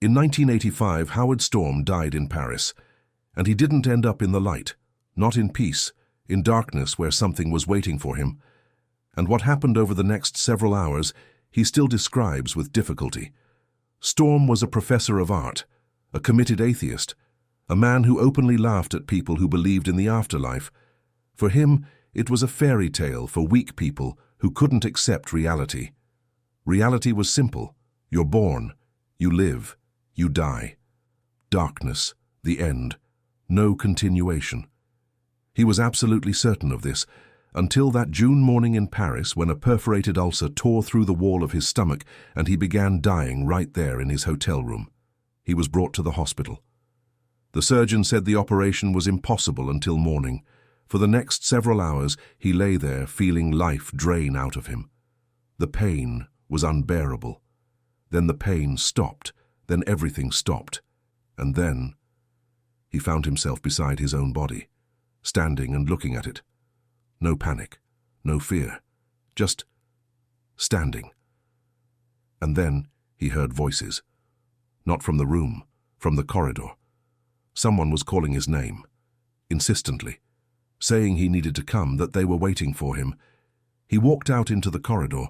In 1985, Howard Storm died in Paris, and he didn't end up in the light, not in peace, in darkness where something was waiting for him. And what happened over the next several hours, he still describes with difficulty. Storm was a professor of art, a committed atheist, a man who openly laughed at people who believed in the afterlife. For him, it was a fairy tale for weak people who couldn't accept reality. Reality was simple. You're born, you live, you die. Darkness, the end, no continuation. He was absolutely certain of this, until that June morning in Paris when a perforated ulcer tore through the wall of his stomach and he began dying right there in his hotel room. He was brought to the hospital. The surgeon said the operation was impossible until morning. For the next several hours, he lay there feeling life drain out of him. The pain was unbearable. Then the pain stopped, then everything stopped. And then he found himself beside his own body, standing and looking at it. No panic, no fear, just standing. And then he heard voices. Not from the room, from the corridor. Someone was calling his name, insistently, saying he needed to come, that they were waiting for him. He walked out into the corridor.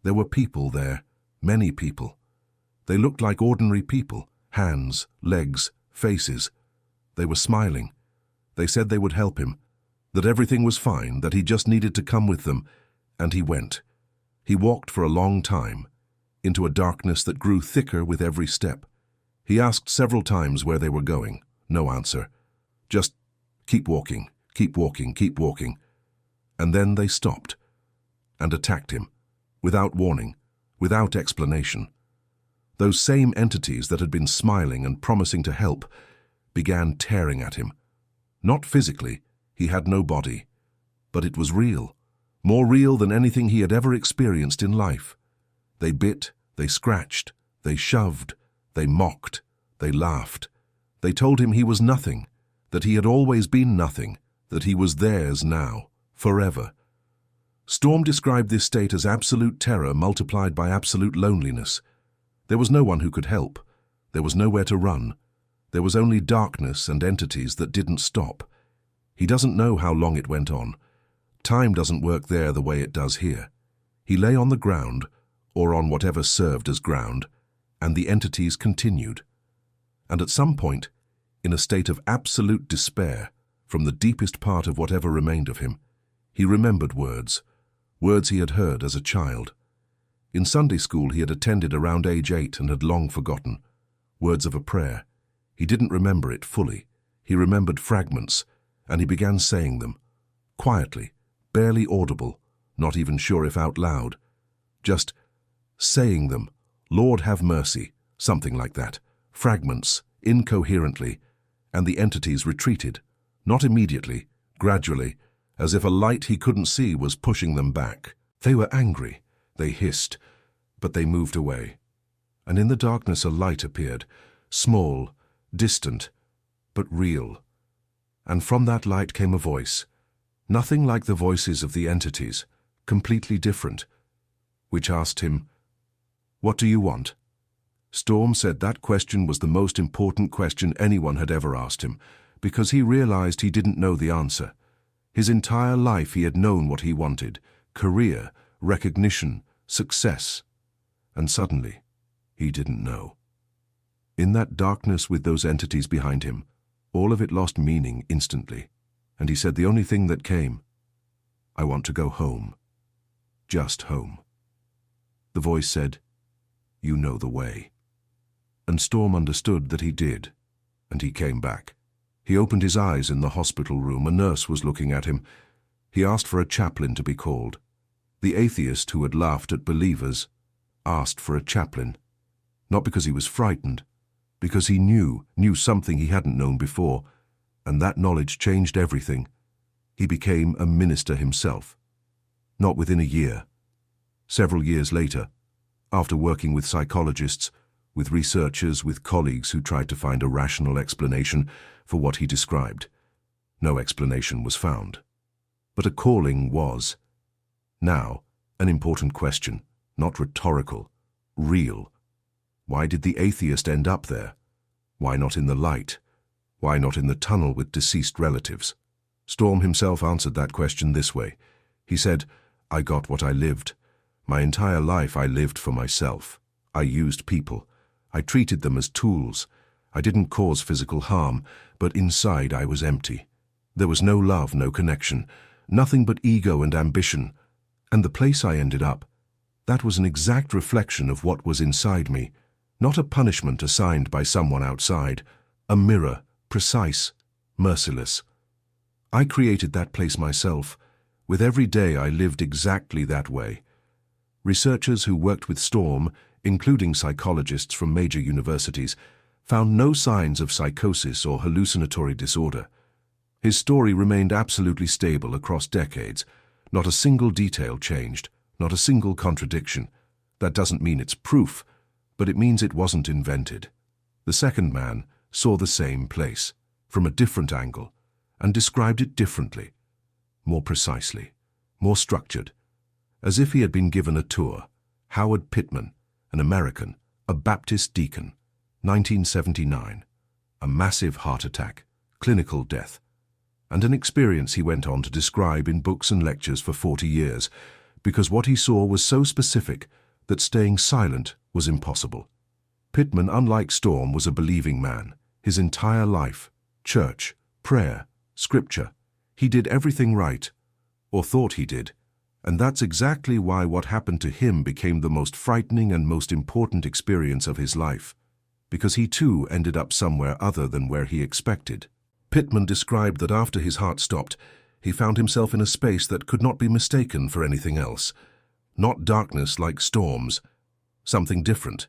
There were people there, many people. They looked like ordinary people, hands, legs, faces. They were smiling. They said they would help him, that everything was fine, that he just needed to come with them, and he went. He walked for a long time, into a darkness that grew thicker with every step. He asked several times where they were going. No answer. Just keep walking, keep walking, keep walking. And then they stopped and attacked him, without warning, without explanation. Those same entities that had been smiling and promising to help began tearing at him. Not physically, he had no body, but it was real, more real than anything he had ever experienced in life. They bit, they scratched, they shoved, they mocked, they laughed. They told him he was nothing, that he had always been nothing, that he was theirs now, forever. Storm described this state as absolute terror multiplied by absolute loneliness. There was no one who could help. There was nowhere to run. There was only darkness and entities that didn't stop. He doesn't know how long it went on. Time doesn't work there the way it does here. He lay on the ground, or on whatever served as ground, and the entities continued. And at some point, in a state of absolute despair, from the deepest part of whatever remained of him, he remembered words he had heard as a child. In Sunday school he had attended around age 8 and had long forgotten. Words of a prayer. He didn't remember it fully. He remembered fragments, and he began saying them, quietly, barely audible, not even sure if out loud. Just saying them, Lord have mercy, something like that. Fragments, incoherently, and the entities retreated, not immediately, gradually, as if a light he couldn't see was pushing them back. They were angry, they hissed, but they moved away. And in the darkness a light appeared, small, distant, but real. And from that light came a voice, nothing like the voices of the entities, completely different, which asked him, "What do you want?" Storm said that question was the most important question anyone had ever asked him, because he realized he didn't know the answer. His entire life he had known what he wanted: career, recognition, success. And suddenly, he didn't know. In that darkness with those entities behind him, all of it lost meaning instantly, and he said the only thing that came, "I want to go home. Just home." The voice said, "You know the way." And Storm understood that he did, and he came back. He opened his eyes in the hospital room. A nurse was looking at him. He asked for a chaplain to be called. The atheist who had laughed at believers asked for a chaplain, not because he was frightened, because he knew something he hadn't known before, and that knowledge changed everything. He became a minister himself. Not within a year. Several years later, after working with psychologists, with researchers, with colleagues who tried to find a rational explanation for what he described. No explanation was found. But a calling was. Now, an important question, not rhetorical, real. Why did the atheist end up there? Why not in the light? Why not in the tunnel with deceased relatives? Storm himself answered that question this way. He said, "I got what I lived. My entire life I lived for myself. I used people. I treated them as tools. I didn't cause physical harm, but inside I was empty. There was no love, no connection, nothing but ego and ambition. And the place I ended up, that was an exact reflection of what was inside me, not a punishment assigned by someone outside, a mirror, precise, merciless. I created that place myself. With every day I lived exactly that way." Researchers who worked with Storm, including psychologists from major universities, found no signs of psychosis or hallucinatory disorder. His story remained absolutely stable across decades. Not a single detail changed, not a single contradiction. That doesn't mean it's proof, but it means it wasn't invented. The second man saw the same place, from a different angle, and described it differently, more precisely, more structured, as if he had been given a tour. Howard Pittman, an American, a Baptist deacon, 1979. A massive heart attack, clinical death, and an experience he went on to describe in books and lectures for 40 years, because what he saw was so specific that staying silent was impossible. Pittman, unlike Storm, was a believing man. His entire life, church, prayer, scripture, he did everything right, or thought he did, and that's exactly why what happened to him became the most frightening and most important experience of his life, because he too ended up somewhere other than where he expected. Pittman described that after his heart stopped, he found himself in a space that could not be mistaken for anything else. Not darkness like Storm's, something different.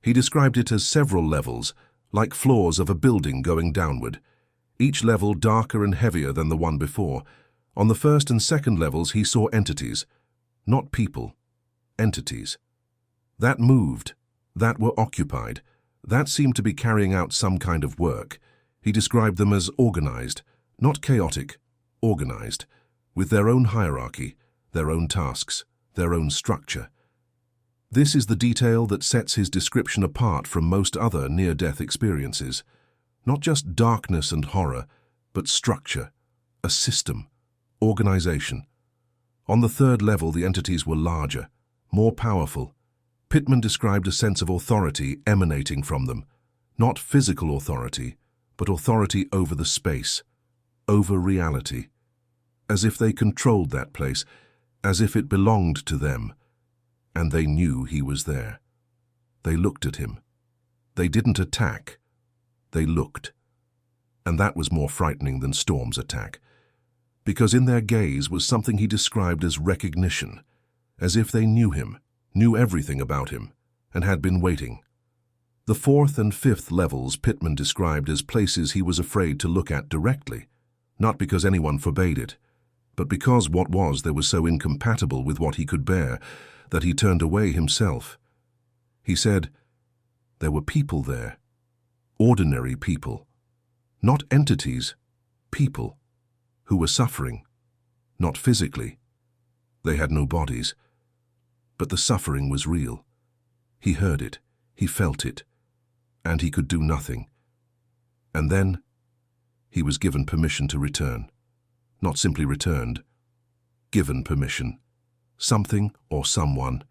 He described it as several levels, like floors of a building going downward, each level darker and heavier than the one before. On the first and second levels he saw entities, not people, entities. That moved, that were occupied, that seemed to be carrying out some kind of work. He described them as organized, not chaotic, organized, with their own hierarchy, their own tasks, their own structure. This is the detail that sets his description apart from most other near-death experiences. Not just darkness and horror, but structure, a system, organization. On the third level, the entities were larger, more powerful. Pittman described a sense of authority emanating from them, not physical authority, but authority over the space, over reality, as if they controlled that place, as if it belonged to them, and they knew he was there. They looked at him. They didn't attack. They looked. And that was more frightening than Storm's attack, because in their gaze was something he described as recognition, as if they knew him, knew everything about him, and had been waiting. The fourth and fifth levels Pittman described as places he was afraid to look at directly, not because anyone forbade it, but because what was there was so incompatible with what he could bear that he turned away himself. He said, "There were people there, ordinary people, not entities, people, who were suffering, not physically. They had no bodies, but the suffering was real. He heard it, he felt it, and he could do nothing. And then he was given permission to return. Not simply returned, given permission. Something or someone.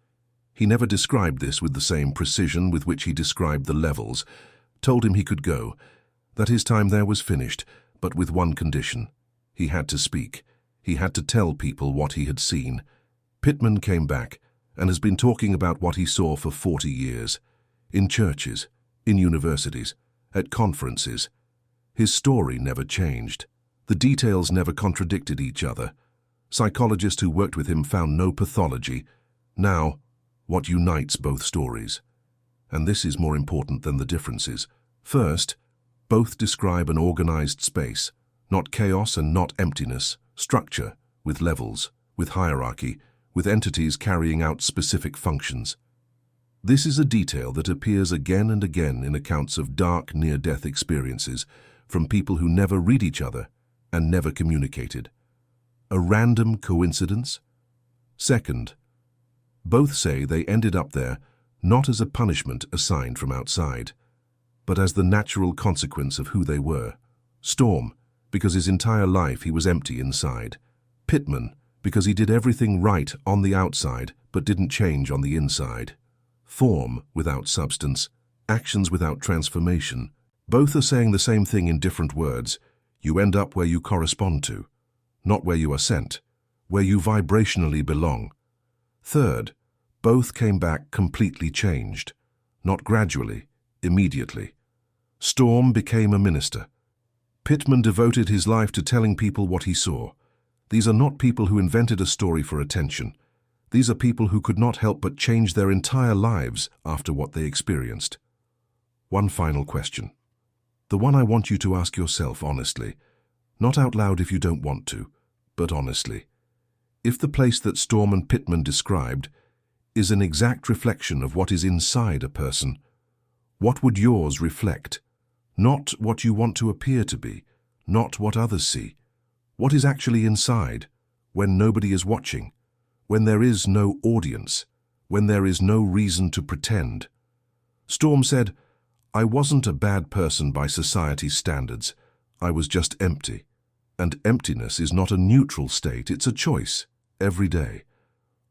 He never described this with the same precision with which he described the levels, told him he could go, that his time there was finished, but with one condition. He had to speak. He had to tell people what he had seen. Pittman came back and has been talking about what he saw for 40 years. In churches, in universities, at conferences. His story never changed. The details never contradicted each other. Psychologists who worked with him found no pathology. Now, what unites both stories? And this is more important than the differences. First, both describe an organized space, not chaos and not emptiness, structure, with levels, with hierarchy, with entities carrying out specific functions. This is a detail that appears again and again in accounts of dark near-death experiences from people who never read each other and never communicated. A random coincidence? Second, both say they ended up there not as a punishment assigned from outside, but as the natural consequence of who they were. Storm, because his entire life he was empty inside. Pittman, because he did everything right on the outside but didn't change on the inside. Form without substance, actions without transformation. Both are saying the same thing in different words. You end up where you correspond to, not where you are sent, where you vibrationally belong. Third, both came back completely changed, not gradually, immediately. Storm became a minister. Pittman devoted his life to telling people what he saw. These are not people who invented a story for attention. These are people who could not help but change their entire lives after what they experienced. One final question. The one I want you to ask yourself honestly, not out loud if you don't want to, but honestly. If the place that Storm and Pittman described is an exact reflection of what is inside a person, what would yours reflect? Not what you want to appear to be, not what others see. What is actually inside, when nobody is watching, when there is no audience, when there is no reason to pretend? Storm said, I wasn't a bad person by society's standards. I was just empty. And emptiness is not a neutral state, it's a choice, every day.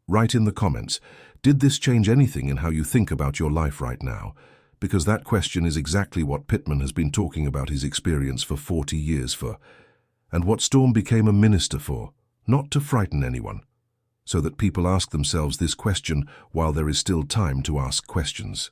Write in the comments, did this change anything in how you think about your life right now? Because that question is exactly what Pittman has been talking about his experience for 40 years for, and what Storm became a minister for, not to frighten anyone, so that people ask themselves this question while there is still time to ask questions.